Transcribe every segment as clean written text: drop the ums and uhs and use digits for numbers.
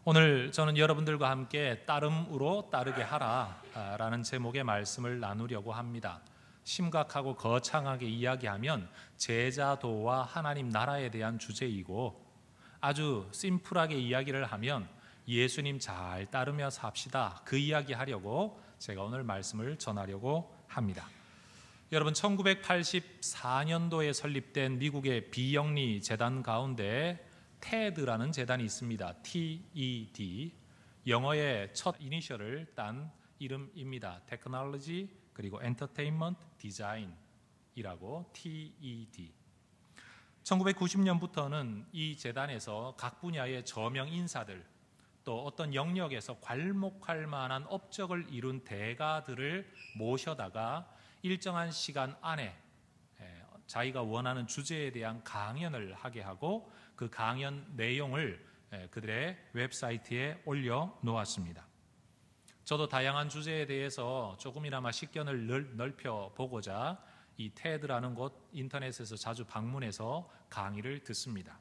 오늘 저는 여러분들과 함께 따름으로 따르게 하라 라는 제목의 말씀을 나누려고 합니다. 심각하고 거창하게 이야기하면 제자도와 하나님 나라에 대한 주제이고, 아주 심플하게 이야기를 하면 예수님 잘 따르며 삽시다, 그 이야기 하려고 제가 오늘 말씀을 전하려고 합니다. 여러분, 1984년도에 설립된 미국의 비영리 재단 가운데 TED라는 재단이 있습니다. TED, 영어의 첫 이니셜을 딴 이름입니다. 테크놀로지 그리고 엔터테인먼트 디자인이라고 TED. 1990년부터는 이 재단에서 각 분야의 저명 인사들, 또 어떤 영역에서 괄목할 만한 업적을 이룬 대가들을 모셔다가 일정한 시간 안에 자기가 원하는 주제에 대한 강연을 하게 하고 그 강연 내용을 그들의 웹사이트에 올려놓았습니다. 저도 다양한 주제에 대해서 조금이나마 식견을 넓혀보고자 이 TED라는 곳 인터넷에서 자주 방문해서 강의를 듣습니다.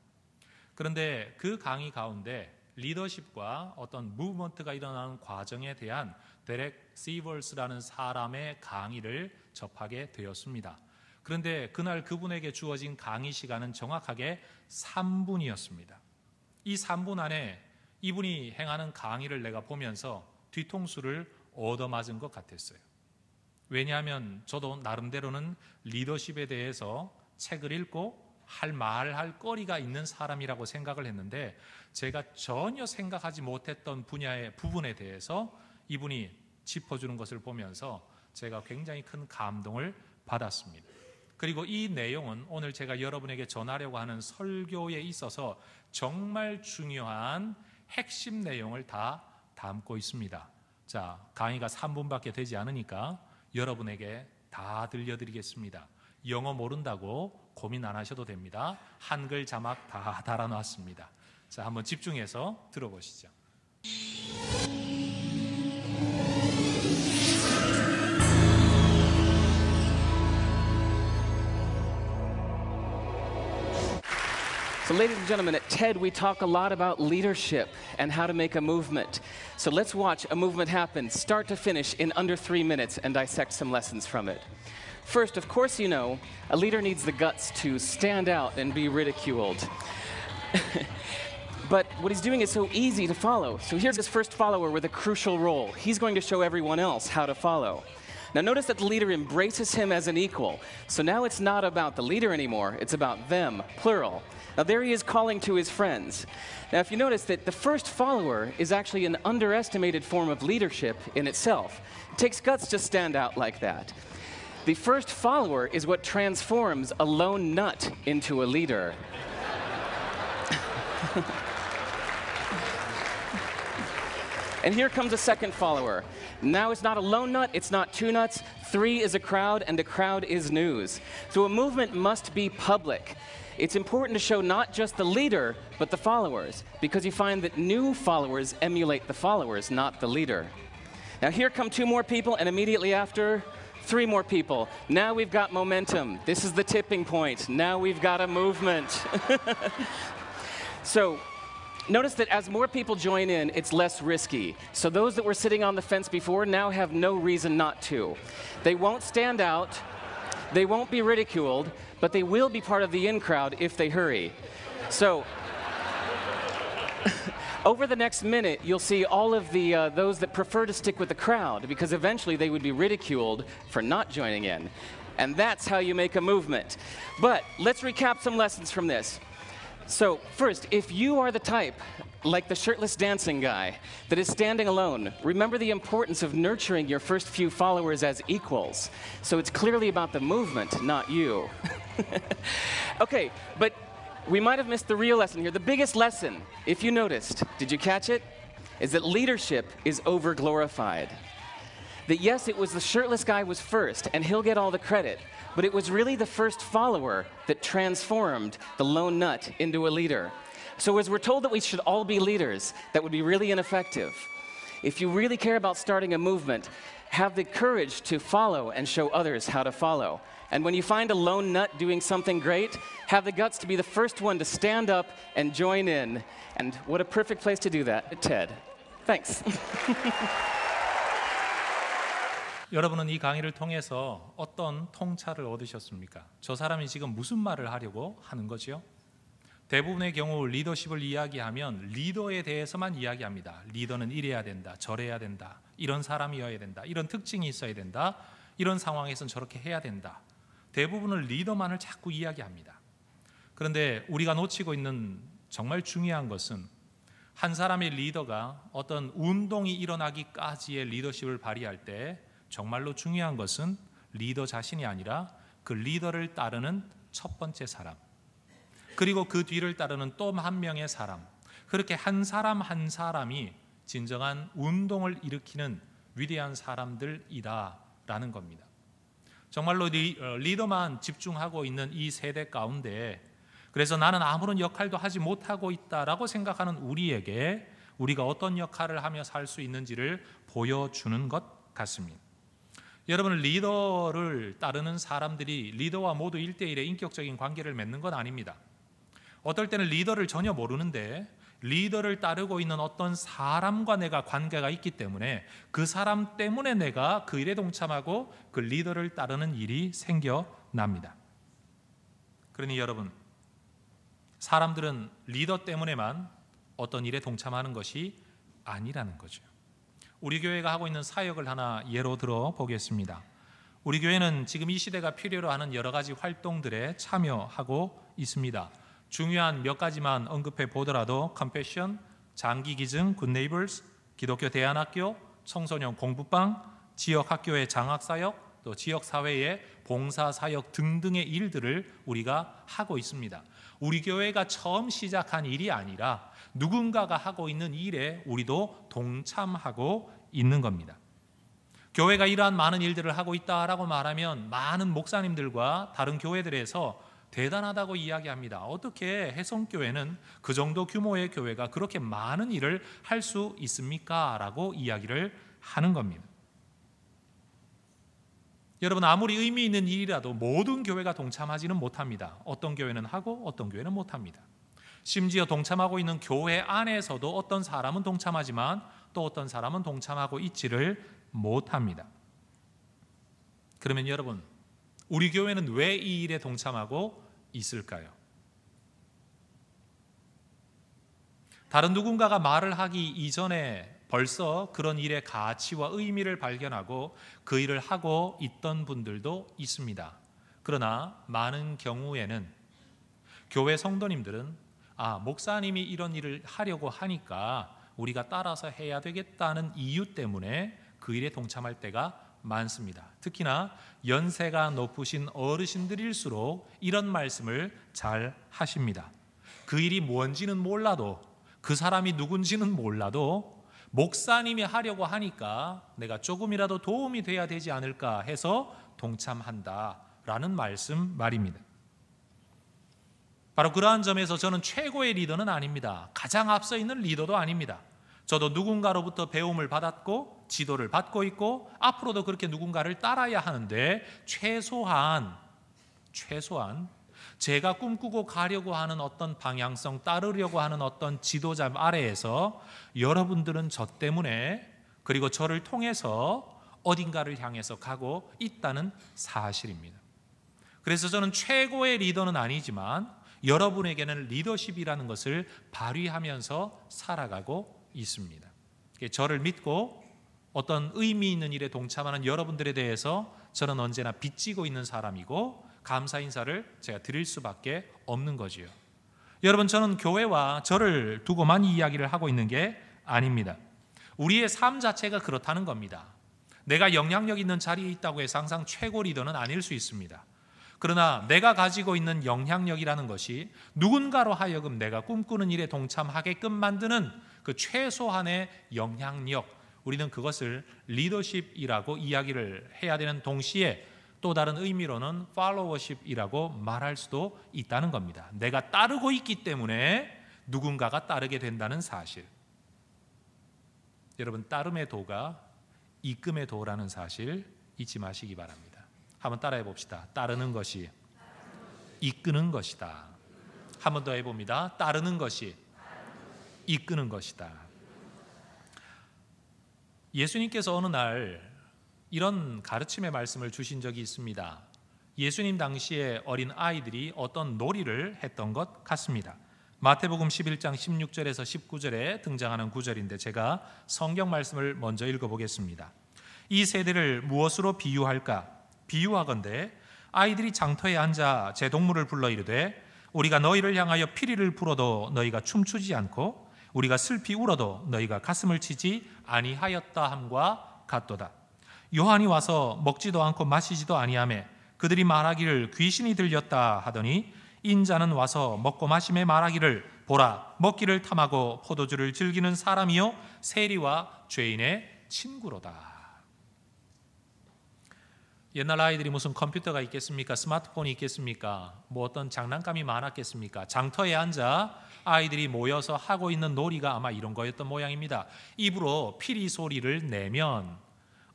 그런데 그 강의 가운데 리더십과 어떤 무브먼트가 일어나는 과정에 대한 데렉 시버스라는 사람의 강의를 접하게 되었습니다. 그런데 그날 그분에게 주어진 강의 시간은 정확하게 3분이었습니다. 이 3분 안에 이분이 행하는 강의를 내가 보면서 뒤통수를 얻어맞은 것 같았어요. 왜냐하면 저도 나름대로는 리더십에 대해서 책을 읽고 할 거리가 있는 사람이라고 생각을 했는데, 제가 전혀 생각하지 못했던 분야의 부분에 대해서 이분이 짚어주는 것을 보면서 제가 굉장히 큰 감동을 받았습니다. 그리고 이 내용은 오늘 제가 여러분에게 전하려고 하는 설교에 있어서 정말 중요한 핵심 내용을 다 담고 있습니다. 자, 강의가 3분밖에 되지 않으니까 여러분에게 다 들려드리겠습니다. 영어 모른다고 고민 안 하셔도 됩니다. 한글 자막 다 달아놨습니다. 자, 한번 집중해서 들어보시죠. So ladies and gentlemen, at TED we talk a lot about leadership and how to make a movement. So let's watch a movement happen, start to finish, in under 3 minutes and dissect some lessons from it. First, of course you know, a leader needs the guts to stand out and be ridiculed. But what he's doing is so easy to follow. So here's his first follower with a crucial role. He's going to show everyone else how to follow. Now notice that the leader embraces him as an equal. So now it's not about the leader anymore, it's about them, plural. Now there he is calling to his friends. Now if you notice that the first follower is actually an underestimated form of leadership in itself. It takes guts to stand out like that. The first follower is what transforms a lone nut into a leader. And here comes a second follower. Now it's not a lone nut, it's not 2 nuts, 3 is a crowd, and a crowd is news. So a movement must be public. It's important to show not just the leader, but the followers, because you find that new followers emulate the followers, not the leader. Now here come 2 more people, and immediately after, 3 more people. Now we've got momentum. This is the tipping point. Now we've got a movement. So notice that as more people join in, it's less risky. So those that were sitting on the fence before now have no reason not to. They won't stand out, they won't be ridiculed, but they will be part of the in crowd if they hurry. So over the next minute, you'll see all of the those that prefer to stick with the crowd, because eventually they would be ridiculed for not joining in. And that's how you make a movement. But let's recap some lessons from this. So first, if you are the type, like the shirtless dancing guy, that is standing alone, remember the importance of nurturing your first few followers as equals. So it's clearly about the movement, not you. Okay, but we might have missed the real lesson here. The biggest lesson, if you noticed, did you catch it? Is that leadership is over-glorified. That yes, it was the shirtless guy was first, and he'll get all the credit, but it was really the first follower that transformed the lone nut into a leader. So as we're told that we should all be leaders, that would be really ineffective. If you really care about starting a movement, have the courage to follow and show others how to follow. And when you find a lone nut doing something great, have the guts to be the first one to stand up and join in. And what a perfect place to do that, TED. Thanks. 여러분은 이 강의를 통해서 어떤 통찰을 얻으셨습니까? 저 사람이 지금 무슨 말을 하려고 하는 거지요? 대부분의 경우 리더십을 이야기하면 리더에 대해서만 이야기합니다. 리더는 이래야 된다, 저래야 된다, 이런 사람이어야 된다, 이런 특징이 있어야 된다, 이런 상황에서는 저렇게 해야 된다. 대부분은 리더만을 자꾸 이야기합니다. 그런데 우리가 놓치고 있는 정말 중요한 것은 한 사람의 리더가 어떤 운동이 일어나기까지의 리더십을 발휘할 때 정말로 중요한 것은 리더 자신이 아니라 그 리더를 따르는 첫 번째 사람, 그리고 그 뒤를 따르는 또 한 명의 사람, 그렇게 한 사람 한 사람이 진정한 운동을 일으키는 위대한 사람들이다라는 겁니다. 정말로 리더만 집중하고 있는 이 세대 가운데, 그래서 나는 아무런 역할도 하지 못하고 있다라고 생각하는 우리에게 우리가 어떤 역할을 하며 살 수 있는지를 보여주는 것 같습니다. 여러분, 리더를 따르는 사람들이 리더와 모두 1대1의 인격적인 관계를 맺는 건 아닙니다. 어떨 때는 리더를 전혀 모르는데 리더를 따르고 있는 어떤 사람과 내가 관계가 있기 때문에 그 사람 때문에 내가 그 일에 동참하고 그 리더를 따르는 일이 생겨납니다. 그러니 여러분, 사람들은 리더 때문에만 어떤 일에 동참하는 것이 아니라는 거죠. 우리 교회가 하고 있는 사역을 하나 예로 들어 보겠습니다. 우리 교회는 지금 이 시대가 필요로 하는 여러 가지 활동들에 참여하고 있습니다. 중요한 몇 가지만 언급해 보더라도 컴패션, 장기기증, 굿네이버스, 기독교 대안학교, 청소년 공부방, 지역학교의 장학사역, 또 지역사회의 봉사사역 등등의 일들을 우리가 하고 있습니다. 우리 교회가 처음 시작한 일이 아니라 누군가가 하고 있는 일에 우리도 동참하고 있는 겁니다. 교회가 이러한 많은 일들을 하고 있다라고 말하면 많은 목사님들과 다른 교회들에서 대단하다고 이야기합니다. 어떻게 해성교회는 그 정도 규모의 교회가 그렇게 많은 일을 할 수 있습니까? 라고 이야기를 하는 겁니다. 여러분, 아무리 의미 있는 일이라도 모든 교회가 동참하지는 못합니다. 어떤 교회는 하고 어떤 교회는 못합니다. 심지어 동참하고 있는 교회 안에서도 어떤 사람은 동참하지만 또 어떤 사람은 동참하고 있지를 못합니다. 그러면 여러분, 우리 교회는 왜 이 일에 동참하고 있을까요? 다른 누군가가 말을 하기 이전에 벌써 그런 일의 가치와 의미를 발견하고 그 일을 하고 있던 분들도 있습니다. 그러나 많은 경우에는 교회 성도님들은 목사님이 이런 일을 하려고 하니까 우리가 따라서 해야 되겠다는 이유 때문에 그 일에 동참할 때가 많습니다. 특히나 연세가 높으신 어르신들일수록 이런 말씀을 잘 하십니다. 그 일이 뭔지는 몰라도, 그 사람이 누군지는 몰라도 목사님이 하려고 하니까 내가 조금이라도 도움이 돼야 되지 않을까 해서 동참한다라는 말입니다. 바로 그러한 점에서 저는 최고의 리더는 아닙니다. 가장 앞서 있는 리더도 아닙니다. 저도 누군가로부터 배움을 받았고 지도를 받고 있고 앞으로도 그렇게 누군가를 따라야 하는데 최소한 제가 꿈꾸고 가려고 하는 어떤 방향성, 따르려고 하는 어떤 지도자 아래에서 여러분들은 저 때문에, 그리고 저를 통해서 어딘가를 향해서 가고 있다는 사실입니다. 그래서 저는 최고의 리더는 아니지만 여러분에게는 리더십이라는 것을 발휘하면서 살아가고 있습니다. 저를 믿고 어떤 의미 있는 일에 동참하는 여러분들에 대해서 저는 언제나 빚지고 있는 사람이고 감사 인사를 제가 드릴 수밖에 없는 거지요. 여러분, 저는 교회와 저를 두고만 이야기를 하고 있는 게 아닙니다. 우리의 삶 자체가 그렇다는 겁니다. 내가 영향력 있는 자리에 있다고 해서 항상 최고 리더는 아닐 수 있습니다. 그러나 내가 가지고 있는 영향력이라는 것이 누군가로 하여금 내가 꿈꾸는 일에 동참하게끔 만드는 그 최소한의 영향력, 우리는 그것을 리더십이라고 이야기를 해야 되는 동시에 또 다른 의미로는 팔로워십이라고 말할 수도 있다는 겁니다. 내가 따르고 있기 때문에 누군가가 따르게 된다는 사실. 여러분, 따름의 도가 입금의 도라는 사실 잊지 마시기 바랍니다. 한번 따라해 봅시다. 따르는 것이 이끄는 것이다. 한 번 더 해봅니다. 따르는 것이 이끄는 것이다. 예수님께서 어느 날 이런 가르침의 말씀을 주신 적이 있습니다. 예수님 당시에 어린 아이들이 어떤 놀이를 했던 것 같습니다. 마태복음 11장 16절에서 19절에 등장하는 구절인데 제가 성경 말씀을 먼저 읽어보겠습니다. 이 세대를 무엇으로 비유할까? 비유하건대 아이들이 장터에 앉아 제 동물을 불러 이르되 우리가 너희를 향하여 피리를 불어도 너희가 춤추지 않고 우리가 슬피 울어도 너희가 가슴을 치지 아니하였다 함과 같도다. 요한이 와서 먹지도 않고 마시지도 아니하며 그들이 말하기를 귀신이 들렸다 하더니 인자는 와서 먹고 마심에 말하기를 보라 먹기를 탐하고 포도주를 즐기는 사람이요 세리와 죄인의 친구로다. 옛날 아이들이 무슨 컴퓨터가 있겠습니까? 스마트폰이 있겠습니까? 뭐 어떤 장난감이 많았겠습니까? 장터에 앉아 아이들이 모여서 하고 있는 놀이가 아마 이런 거였던 모양입니다. 입으로 피리 소리를 내면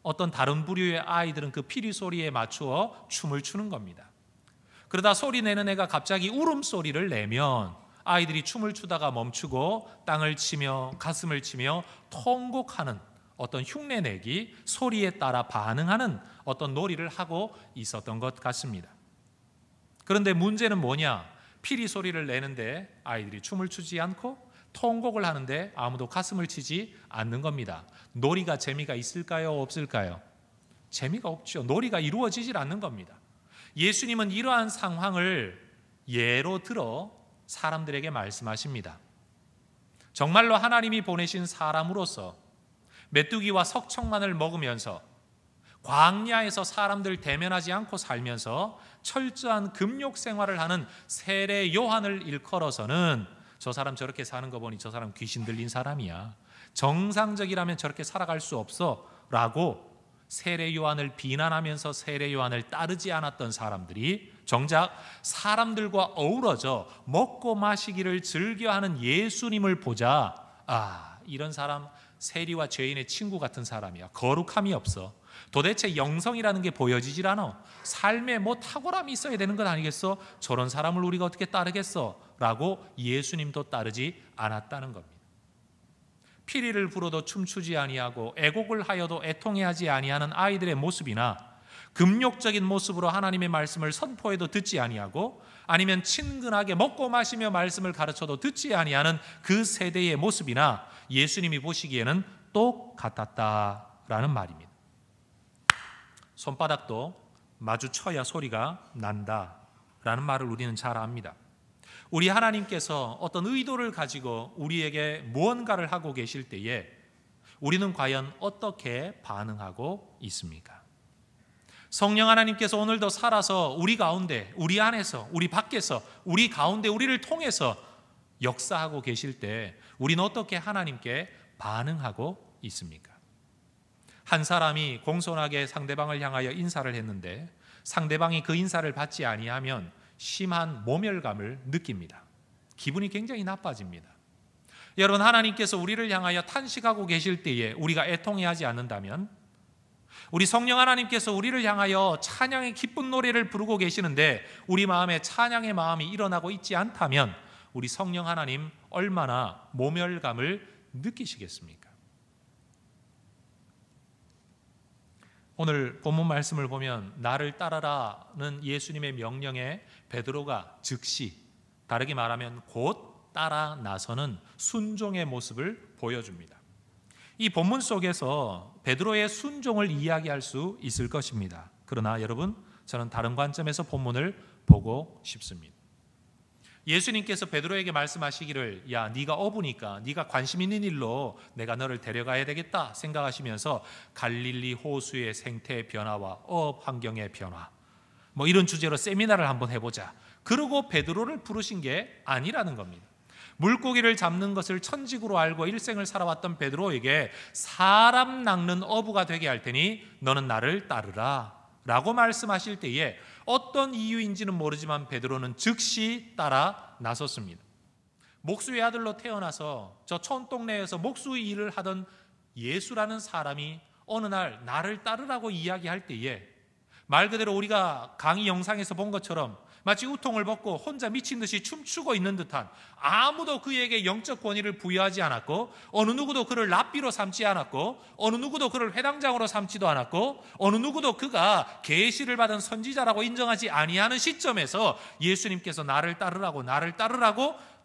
어떤 다른 부류의 아이들은 그 피리 소리에 맞추어 춤을 추는 겁니다. 그러다 소리 내는 애가 갑자기 울음소리를 내면 아이들이 춤을 추다가 멈추고 땅을 치며 가슴을 치며 통곡하는 어떤 흉내내기, 소리에 따라 반응하는 어떤 놀이를 하고 있었던 것 같습니다. 그런데 문제는 뭐냐? 피리 소리를 내는데 아이들이 춤을 추지 않고 통곡을 하는데 아무도 가슴을 치지 않는 겁니다. 놀이가 재미가 있을까요? 없을까요? 재미가 없죠. 놀이가 이루어지질 않는 겁니다. 예수님은 이러한 상황을 예로 들어 사람들에게 말씀하십니다. 정말로 하나님이 보내신 사람으로서 메뚜기와 석청만을 먹으면서 광야에서 사람들 대면하지 않고 살면서 철저한 금욕 생활을 하는 세례 요한을 일컬어서는 저 사람 저렇게 사는 거 보니 저 사람 귀신 들린 사람이야. 정상적이라면 저렇게 살아갈 수 없어 라고 세례 요한을 비난하면서 세례 요한을 따르지 않았던 사람들이 정작 사람들과 어우러져 먹고 마시기를 즐겨하는 예수님을 보자 이런 사람 세리와 죄인의 친구 같은 사람이야. 거룩함이 없어. 도대체 영성이라는 게 보여지질 않아. 삶에 뭐 탁월함이 있어야 되는 것 아니겠어? 저런 사람을 우리가 어떻게 따르겠어? 라고 예수님도 따르지 않았다는 겁니다. 피리를 불어도 춤추지 아니하고 애곡을 하여도 애통해하지 아니하는 아이들의 모습이나 금욕적인 모습으로 하나님의 말씀을 선포해도 듣지 아니하고 아니면 친근하게 먹고 마시며 말씀을 가르쳐도 듣지 아니하는 그 세대의 모습이나 예수님이 보시기에는 똑같았다라는 말입니다. 손바닥도 마주쳐야 소리가 난다라는 말을 우리는 잘 압니다. 우리 하나님께서 어떤 의도를 가지고 우리에게 무언가를 하고 계실 때에 우리는 과연 어떻게 반응하고 있습니까? 성령 하나님께서 오늘도 살아서 우리 가운데, 우리 안에서, 우리 밖에서, 우리 가운데 우리를 통해서 역사하고 계실 때 우리는 어떻게 하나님께 반응하고 있습니까? 한 사람이 공손하게 상대방을 향하여 인사를 했는데 상대방이 그 인사를 받지 아니하면 심한 모멸감을 느낍니다. 기분이 굉장히 나빠집니다. 여러분, 하나님께서 우리를 향하여 탄식하고 계실 때에 우리가 애통해하지 않는다면, 우리 성령 하나님께서 우리를 향하여 찬양의 기쁜 노래를 부르고 계시는데 우리 마음에 찬양의 마음이 일어나고 있지 않다면 우리 성령 하나님 얼마나 모멸감을 느끼시겠습니까? 오늘 본문 말씀을 보면 나를 따라라는 예수님의 명령에 베드로가 즉시, 다르게 말하면 곧 따라 나서는 순종의 모습을 보여줍니다. 이 본문 속에서 베드로의 순종을 이야기할 수 있을 것입니다. 그러나 여러분, 저는 다른 관점에서 본문을 보고 싶습니다. 예수님께서 베드로에게 말씀하시기를, 야, 네가 어부니까 네가 관심 있는 일로 내가 너를 데려가야 되겠다 생각하시면서 갈릴리 호수의 생태 변화와 어업 환경의 변화, 뭐 이런 주제로 세미나를 한번 해보자, 그러고 베드로를 부르신 게 아니라는 겁니다. 물고기를 잡는 것을 천직으로 알고 일생을 살아왔던 베드로에게 사람 낚는 어부가 되게 할 테니 너는 나를 따르라 라고 말씀하실 때에 어떤 이유인지는 모르지만 베드로는 즉시 따라 나섰습니다. 목수의 아들로 태어나서 저 촌동네에서 목수 일을 하던 예수라는 사람이 어느 날 나를 따르라고 이야기할 때에 말 그대로 우리가 강의 영상에서 본 것처럼 마치 우통을 벗고 혼자 미친 듯이 춤추고 있는 듯한, 아무도 그에게 영적 권위를 부여하지 않았고 어느 누구도 그를 랍비로 삼지 않았고 어느 누구도 그를 회당장으로 삼지도 않았고 어느 누구도 그가 계시를 받은 선지자라고 인정하지 아니하는 시점에서 예수님께서 나를 따르라고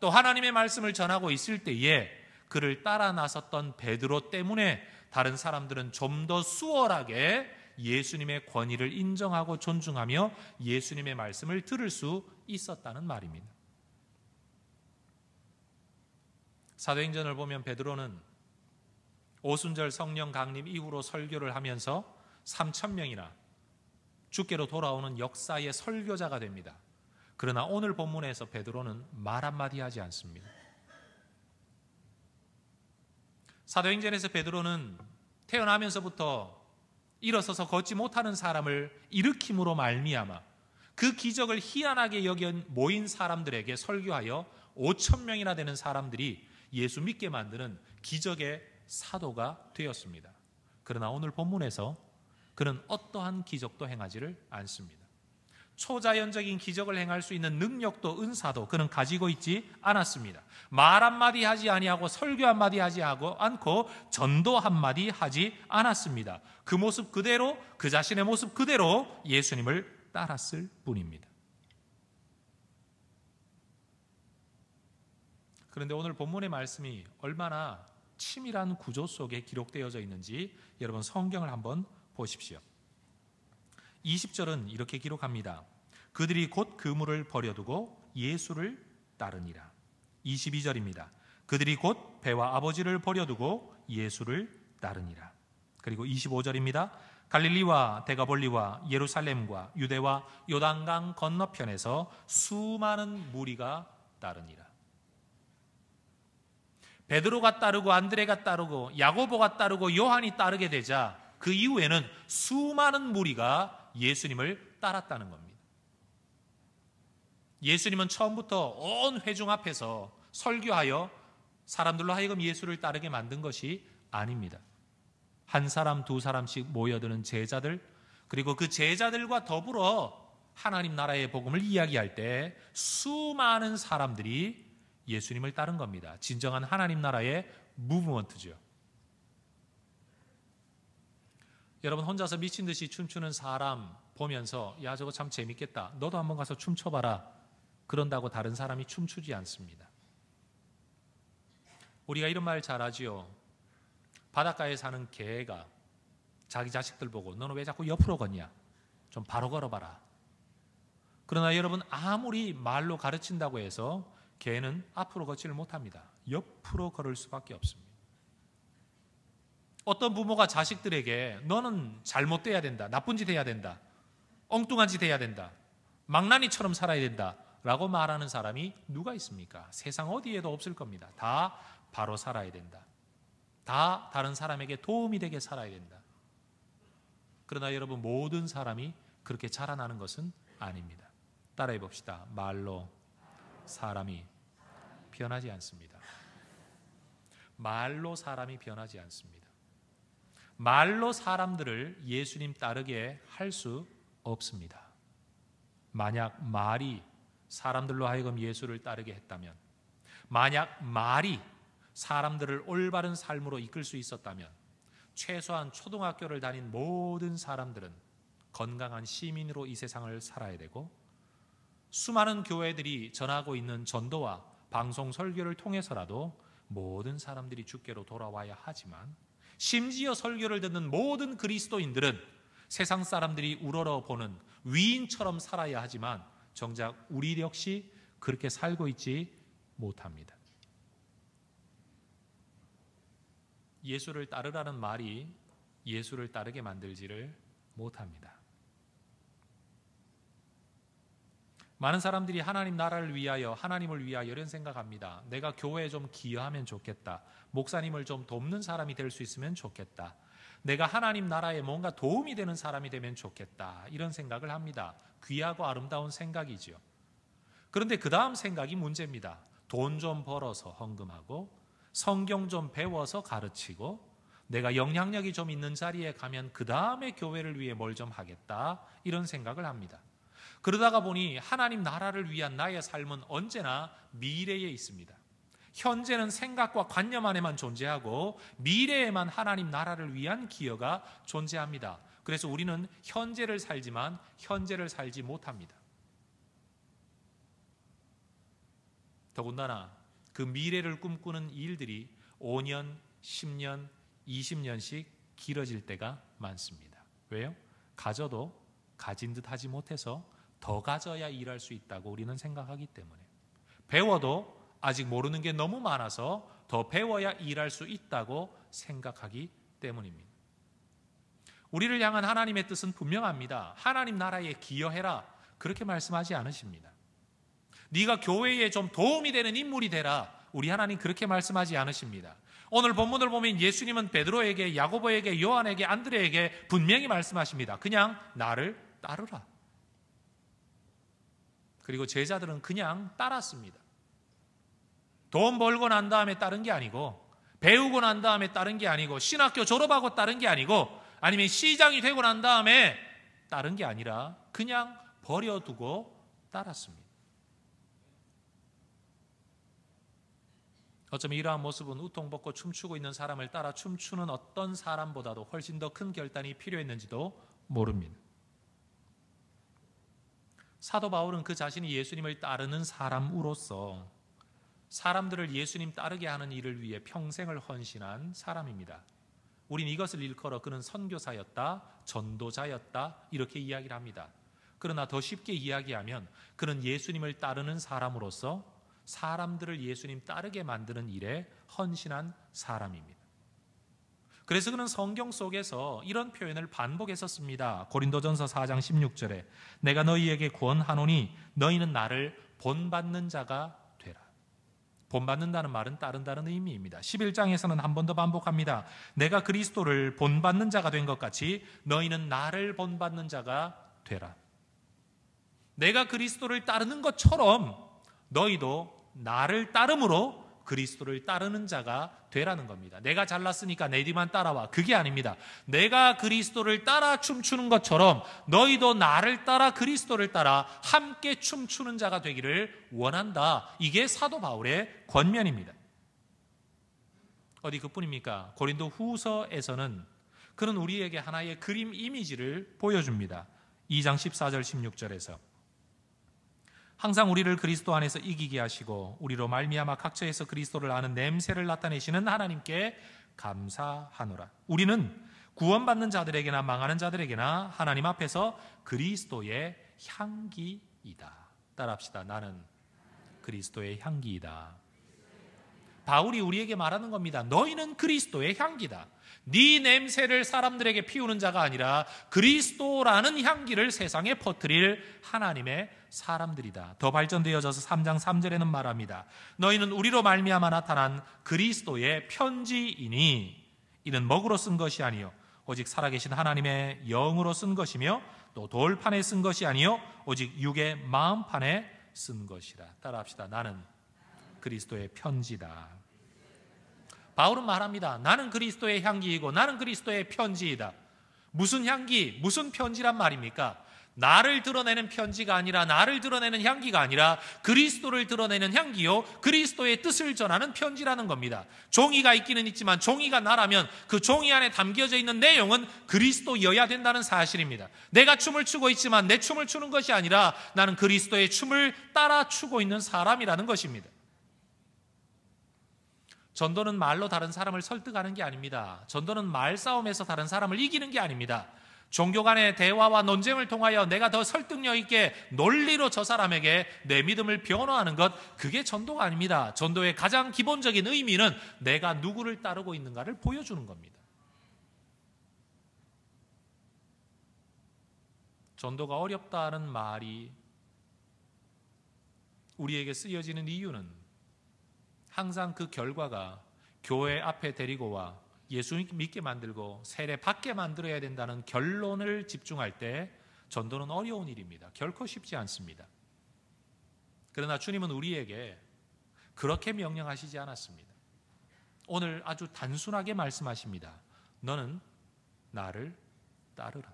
또 하나님의 말씀을 전하고 있을 때에 그를 따라 나섰던 베드로 때문에 다른 사람들은 좀 더 수월하게 예수님의 권위를 인정하고 존중하며 예수님의 말씀을 들을 수 있었다는 말입니다. 사도행전을 보면 베드로는 오순절 성령 강림 이후로 설교를 하면서 3,000명이나 주께로 돌아오는 역사의 설교자가 됩니다. 그러나 오늘 본문에서 베드로는 말 한마디 하지 않습니다. 사도행전에서 베드로는 태어나면서부터 일어서서 걷지 못하는 사람을 일으킴으로 말미암아 그 기적을 희한하게 여긴 모인 사람들에게 설교하여 5,000명이나 되는 사람들이 예수 믿게 만드는 기적의 사도가 되었습니다. 그러나 오늘 본문에서 그는 어떠한 기적도 행하지를 않습니다. 초자연적인 기적을 행할 수 있는 능력도 은사도 그는 가지고 있지 않았습니다. 말 한마디 하지 아니하고 설교 한마디 하지 않고 전도 한마디 하지 않았습니다. 그 모습 그대로, 그 자신의 모습 그대로 예수님을 따랐을 뿐입니다. 그런데 오늘 본문의 말씀이 얼마나 치밀한 구조 속에 기록되어져 있는지 여러분 성경을 한번 보십시오. 20절은 이렇게 기록합니다. 그들이 곧 그물을 버려두고 예수를 따르니라. 22절입니다. 그들이 곧 배와 아버지를 버려두고 예수를 따르니라. 그리고 25절입니다. 갈릴리와 데가볼리와 예루살렘과 유대와 요단강 건너편에서 수많은 무리가 따르니라. 베드로가 따르고 안드레가 따르고 야고보가 따르고 요한이 따르게 되자 그 이후에는 수많은 무리가 예수님을 따랐다는 겁니다. 예수님은 처음부터 온 회중 앞에서 설교하여 사람들로 하여금 예수를 따르게 만든 것이 아닙니다. 한 사람 두 사람씩 모여드는 제자들, 그리고 그 제자들과 더불어 하나님 나라의 복음을 이야기할 때 수많은 사람들이 예수님을 따른 겁니다. 진정한 하나님 나라의 무브먼트죠. 여러분 혼자서 미친 듯이 춤추는 사람 보면서 야 저거 참 재밌겠다. 너도 한번 가서 춤춰봐라. 그런다고 다른 사람이 춤추지 않습니다. 우리가 이런 말 잘하지요. 바닷가에 사는 개가 자기 자식들 보고 너는 왜 자꾸 옆으로 걷냐? 좀 바로 걸어봐라. 그러나 여러분 아무리 말로 가르친다고 해서 개는 앞으로 걷지를 못합니다. 옆으로 걸을 수밖에 없습니다. 어떤 부모가 자식들에게 너는 잘못돼야 된다. 나쁜 짓 해야 된다. 엉뚱한 짓 해야 된다. 망나니처럼 살아야 된다. 라고 말하는 사람이 누가 있습니까? 세상 어디에도 없을 겁니다. 다 바로 살아야 된다. 다 다른 사람에게 도움이 되게 살아야 된다. 그러나 여러분 모든 사람이 그렇게 자라나는 것은 아닙니다. 따라해 봅시다. 말로 사람이 변하지 않습니다. 말로 사람이 변하지 않습니다. 말로 사람들을 예수님 따르게 할 수 없습니다. 만약 말이 사람들로 하여금 예수를 따르게 했다면, 만약 말이 사람들을 올바른 삶으로 이끌 수 있었다면 최소한 초등학교를 다닌 모든 사람들은 건강한 시민으로 이 세상을 살아야 되고 수많은 교회들이 전하고 있는 전도와 방송 설교를 통해서라도 모든 사람들이 주께로 돌아와야 하지만 심지어 설교를 듣는 모든 그리스도인들은 세상 사람들이 우러러보는 위인처럼 살아야 하지만 정작 우리 역시 그렇게 살고 있지 못합니다. 예수를 따르라는 말이 예수를 따르게 만들지를 못합니다. 많은 사람들이 하나님 나라를 위하여, 하나님을 위하여 이런 생각합니다. 내가 교회에 좀 기여하면 좋겠다. 목사님을 좀 돕는 사람이 될 수 있으면 좋겠다. 내가 하나님 나라에 뭔가 도움이 되는 사람이 되면 좋겠다. 이런 생각을 합니다. 귀하고 아름다운 생각이죠. 그런데 그 다음 생각이 문제입니다. 돈 좀 벌어서 헌금하고 성경 좀 배워서 가르치고 내가 영향력이 좀 있는 자리에 가면 그 다음에 교회를 위해 뭘 좀 하겠다, 이런 생각을 합니다. 그러다가 보니 하나님 나라를 위한 나의 삶은 언제나 미래에 있습니다. 현재는 생각과 관념 안에만 존재하고 미래에만 하나님 나라를 위한 기여가 존재합니다. 그래서 우리는 현재를 살지만 현재를 살지 못합니다. 더군다나 그 미래를 꿈꾸는 일들이 5년, 10년, 20년씩 길어질 때가 많습니다. 왜요? 가져도 가진 듯 하지 못해서 더 가져야 일할 수 있다고 우리는 생각하기 때문에, 배워도 아직 모르는 게 너무 많아서 더 배워야 일할 수 있다고 생각하기 때문입니다. 우리를 향한 하나님의 뜻은 분명합니다. 하나님 나라에 기여해라, 그렇게 말씀하지 않으십니다. 네가 교회에 좀 도움이 되는 인물이 되라, 우리 하나님 그렇게 말씀하지 않으십니다. 오늘 본문을 보면 예수님은 베드로에게, 야고보에게, 요한에게, 안드레에게 분명히 말씀하십니다. 그냥 나를 따르라. 그리고 제자들은 그냥 따랐습니다. 돈 벌고 난 다음에 따른 게 아니고, 배우고 난 다음에 따른 게 아니고, 신학교 졸업하고 따른 게 아니고, 아니면 시장이 되고 난 다음에 따른 게 아니라 그냥 버려두고 따랐습니다. 어쩌면 이러한 모습은 우통 벗고 춤추고 있는 사람을 따라 춤추는 어떤 사람보다도 훨씬 더 큰 결단이 필요했는지도 모릅니다. 사도 바울은 그 자신이 예수님을 따르는 사람으로서 사람들을 예수님 따르게 하는 일을 위해 평생을 헌신한 사람입니다. 우린 이것을 일컬어 그는 선교사였다, 전도자였다, 이렇게 이야기를 합니다. 그러나 더 쉽게 이야기하면 그는 예수님을 따르는 사람으로서 사람들을 예수님 따르게 만드는 일에 헌신한 사람입니다. 그래서 그는 성경 속에서 이런 표현을 반복해서 씁니다. 고린도전서 4장 16절에 내가 너희에게 권하노니 너희는 나를 본받는 자가 되라. 본받는다는 말은 따른다는 의미입니다. 11장에서는 한 번 더 반복합니다. 내가 그리스도를 본받는 자가 된 것 같이 너희는 나를 본받는 자가 되라. 내가 그리스도를 따르는 것처럼 너희도 나를 따름으로 그리스도를 따르는 자가 되라는 겁니다. 내가 잘났으니까 내 뒤만 따라와, 그게 아닙니다. 내가 그리스도를 따라 춤추는 것처럼 너희도 나를 따라 그리스도를 따라 함께 춤추는 자가 되기를 원한다. 이게 사도 바울의 권면입니다. 어디 그뿐입니까? 고린도 후서에서는 그는 우리에게 하나의 그림 이미지를 보여줍니다. 2장 14절 16절에서 항상 우리를 그리스도 안에서 이기게 하시고 우리로 말미암아 각처에서 그리스도를 아는 냄새를 나타내시는 하나님께 감사하노라. 우리는 구원받는 자들에게나 망하는 자들에게나 하나님 앞에서 그리스도의 향기이다. 따라합시다. 나는 그리스도의 향기이다. 바울이 우리에게 말하는 겁니다. 너희는 그리스도의 향기다. 네 냄새를 사람들에게 피우는 자가 아니라 그리스도라는 향기를 세상에 퍼뜨릴 하나님의 사람들이다. 더 발전되어져서 3장 3절에는 말합니다. 너희는 우리로 말미암아 나타난 그리스도의 편지이니 이는 먹으로 쓴 것이 아니요 오직 살아계신 하나님의 영으로 쓴 것이며 또 돌판에 쓴 것이 아니요 오직 육의 마음판에 쓴 것이라. 따라합시다. 나는 그리스도의 편지다. 바울은 말합니다. 나는 그리스도의 향기이고 나는 그리스도의 편지이다. 무슨 향기, 무슨 편지란 말입니까? 나를 드러내는 편지가 아니라, 나를 드러내는 향기가 아니라 그리스도를 드러내는 향기요 그리스도의 뜻을 전하는 편지라는 겁니다. 종이가 있기는 있지만 종이가 나라면 그 종이 안에 담겨져 있는 내용은 그리스도여야 된다는 사실입니다. 내가 춤을 추고 있지만 내 춤을 추는 것이 아니라 나는 그리스도의 춤을 따라 추고 있는 사람이라는 것입니다. 전도는 말로 다른 사람을 설득하는 게 아닙니다. 전도는 말싸움에서 다른 사람을 이기는 게 아닙니다. 종교 간의 대화와 논쟁을 통하여 내가 더 설득력 있게 논리로 저 사람에게 내 믿음을 변호하는 것, 그게 전도가 아닙니다. 전도의 가장 기본적인 의미는 내가 누구를 따르고 있는가를 보여주는 겁니다. 전도가 어렵다는 말이 우리에게 쓰여지는 이유는 항상 그 결과가 교회 앞에 데리고 와 예수 믿게 만들고 세례 받게 만들어야 된다는 결론을 집중할 때 전도는 어려운 일입니다. 결코 쉽지 않습니다. 그러나 주님은 우리에게 그렇게 명령하시지 않았습니다. 오늘 아주 단순하게 말씀하십니다. 너는 나를 따르라.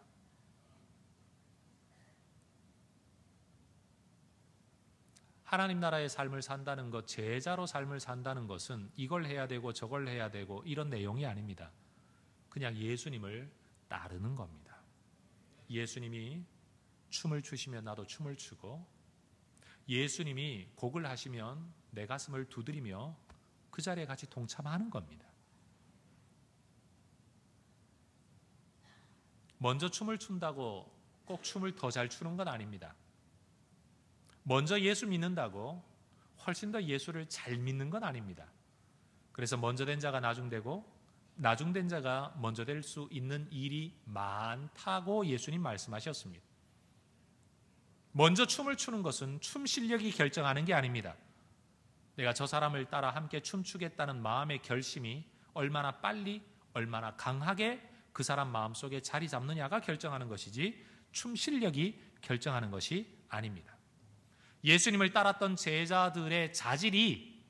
하나님 나라의 삶을 산다는 것, 제자로 삶을 산다는 것은 이걸 해야 되고 저걸 해야 되고 이런 내용이 아닙니다. 그냥 예수님을 따르는 겁니다. 예수님이 춤을 추시면 나도 춤을 추고, 예수님이 곡을 하시면 내 가슴을 두드리며 그 자리에 같이 동참하는 겁니다. 먼저 춤을 춘다고 꼭 춤을 더 잘 추는 건 아닙니다. 먼저 예수 믿는다고 훨씬 더 예수를 잘 믿는 건 아닙니다. 그래서 먼저 된 자가 나중되고 나중된 자가 먼저 될 수 있는 일이 많다고 예수님 말씀하셨습니다. 먼저 춤을 추는 것은 춤 실력이 결정하는 게 아닙니다. 내가 저 사람을 따라 함께 춤추겠다는 마음의 결심이 얼마나 빨리, 얼마나 강하게 그 사람 마음속에 자리 잡느냐가 결정하는 것이지 춤 실력이 결정하는 것이 아닙니다. 예수님을 따랐던 제자들의 자질이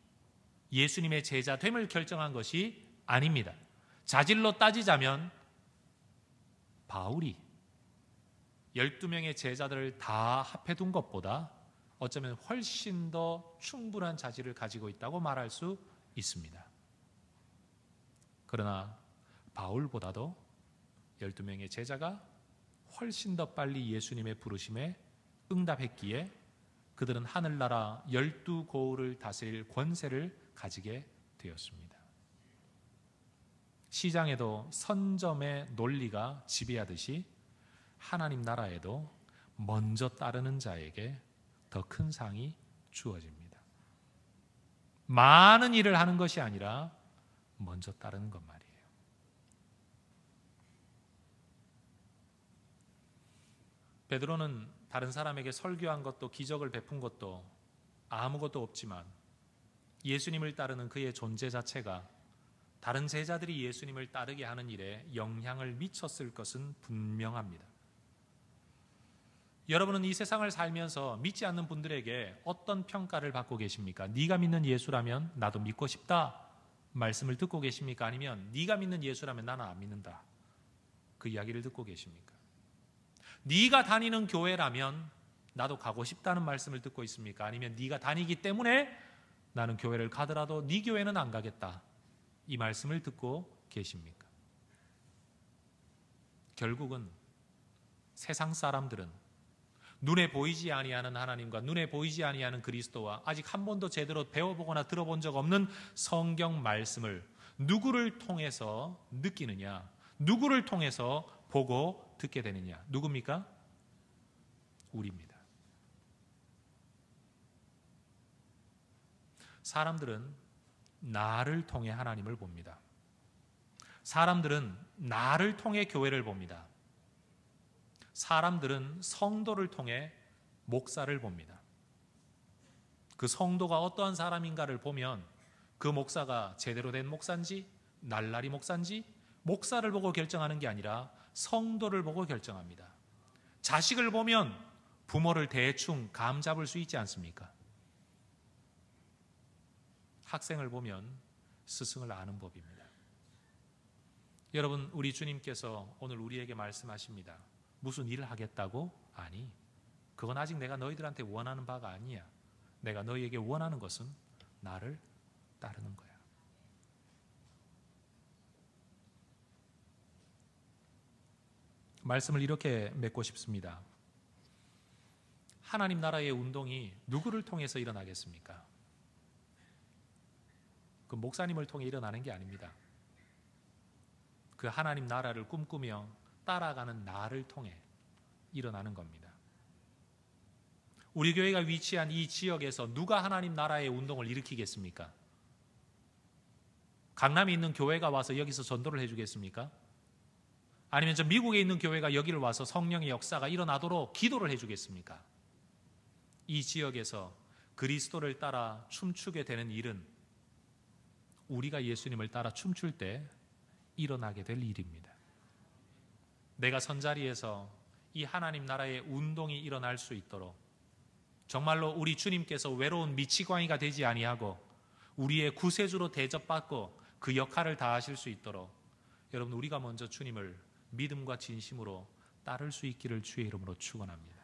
예수님의 제자됨을 결정한 것이 아닙니다. 자질로 따지자면 바울이 12명의 제자들을 다 합해둔 것보다 어쩌면 훨씬 더 충분한 자질을 가지고 있다고 말할 수 있습니다. 그러나 바울보다도 12명의 제자가 훨씬 더 빨리 예수님의 부르심에 응답했기에 그들은 하늘나라 12고을을 다스릴 권세를 가지게 되었습니다. 시장에도 선점의 논리가 지배하듯이 하나님 나라에도 먼저 따르는 자에게 더 큰 상이 주어집니다. 많은 일을 하는 것이 아니라 먼저 따르는 것 말이에요. 베드로는 다른 사람에게 설교한 것도 기적을 베푼 것도 아무것도 없지만 예수님을 따르는 그의 존재 자체가 다른 제자들이 예수님을 따르게 하는 일에 영향을 미쳤을 것은 분명합니다. 여러분은 이 세상을 살면서 믿지 않는 분들에게 어떤 평가를 받고 계십니까? 네가 믿는 예수라면 나도 믿고 싶다 말씀을 듣고 계십니까? 아니면 네가 믿는 예수라면 나는 안 믿는다 그 이야기를 듣고 계십니까? 네가 다니는 교회라면 나도 가고 싶다는 말씀을 듣고 있습니까? 아니면 네가 다니기 때문에 나는 교회를 가더라도 네 교회는 안 가겠다 이 말씀을 듣고 계십니까? 결국은 세상 사람들은 눈에 보이지 아니하는 하나님과 눈에 보이지 아니하는 그리스도와 아직 한 번도 제대로 배워보거나 들어본 적 없는 성경 말씀을 누구를 통해서 느끼느냐, 누구를 통해서 보고 듣게 되느냐. 누굽니까? 우리입니다. 사람들은 나를 통해 하나님을 봅니다. 사람들은 나를 통해 교회를 봅니다. 사람들은 성도를 통해 목사를 봅니다. 그 성도가 어떠한 사람인가를 보면 그 목사가 제대로 된 목사인지 날라리 목사인지 목사를 보고 결정하는 게 아니라 성도를 보고 결정합니다. 자식을 보면 부모를 대충 감 잡을 수 있지 않습니까? 학생을 보면 스승을 아는 법입니다. 여러분, 우리 주님께서 오늘 우리에게 말씀하십니다. 무슨 일을 하겠다고? 아니, 그건 아직 내가 너희들한테 원하는 바가 아니야. 내가 너희에게 원하는 것은 나를 따르는 거야. 말씀을 이렇게 맺고 싶습니다. 하나님 나라의 운동이 누구를 통해서 일어나겠습니까? 그 목사님을 통해 일어나는 게 아닙니다. 그 하나님 나라를 꿈꾸며 따라가는 나를 통해 일어나는 겁니다. 우리 교회가 위치한 이 지역에서 누가 하나님 나라의 운동을 일으키겠습니까? 강남에 있는 교회가 와서 여기서 전도를 해주겠습니까? 아니면 저 미국에 있는 교회가 여기를 와서 성령의 역사가 일어나도록 기도를 해주겠습니까? 이 지역에서 그리스도를 따라 춤추게 되는 일은 우리가 예수님을 따라 춤출 때 일어나게 될 일입니다. 내가 선자리에서 이 하나님 나라의 운동이 일어날 수 있도록 정말로 우리 주님께서 외로운 미치광이가 되지 아니하고 우리의 구세주로 대접받고 그 역할을 다하실 수 있도록 여러분 우리가 먼저 주님을 믿음과 진심으로 따를 수 있기를 주의 이름으로 축원합니다.